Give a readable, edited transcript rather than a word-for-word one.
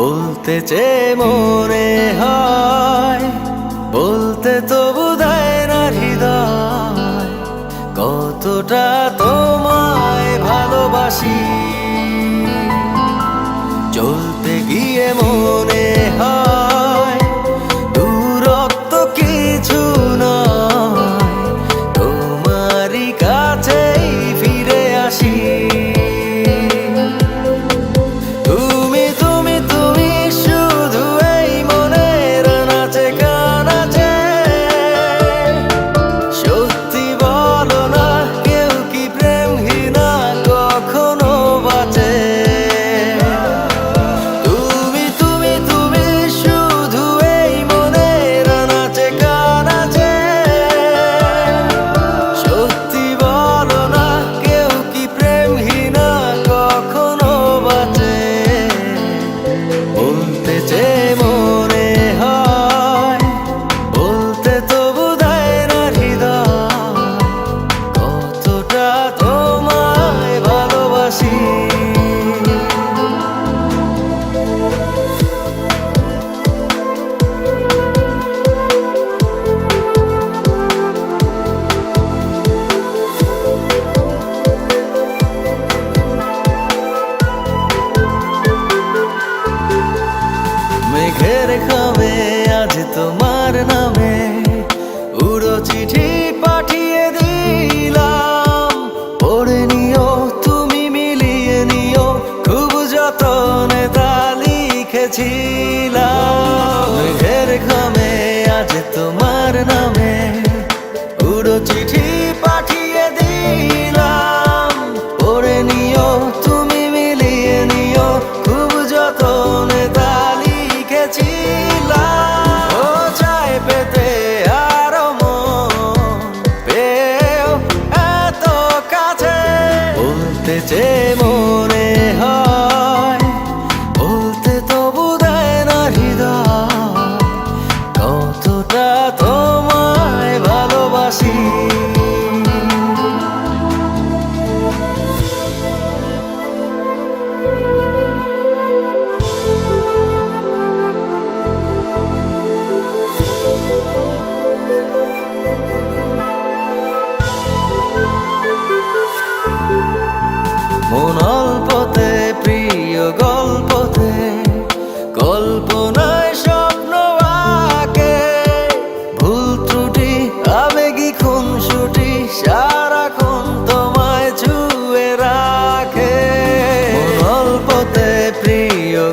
বলতে চেয়ে মনে হয়, বলতে তবু দেয় না হৃদয়, কতটা তোমায় ভালোবাসি। চলতে গিয়ে মনে হয় দূরত্ব কিছু নয়, তোমারই কাছেই ফিরে আসি। মেঘের খামে আজ তোমার নামে উড়ো চিঠি পাঠিয়ে দিলাম, পড়ে নিও তুমি মিলিয়ে নিও, খুব যতনে তা লিখেছিলাম। মেঘের খামে আজ তোমার নামে উড়ো চিঠি পাঠিয়ে দিলাম, পড়ে নিও তুমি মিলিয়ে নিও, খুব যতনে তা ও চাই পেতে আরো মন পেও এত কাছে। বলতে চেয়ে মনে হয়, বলতে তবু দেয় না হৃদয়, কতটা তোমায় ভালোবাসি। মন অল্পতে প্রিয় গল্পতে, কল্পনায় স্বপ্ন আঁকে, ভুল ত্রুটি আবেগী খুনসুটি সারাক্ষণ তোমায় ছুঁয়ে রাখে। মন অল্পতে প্রিয়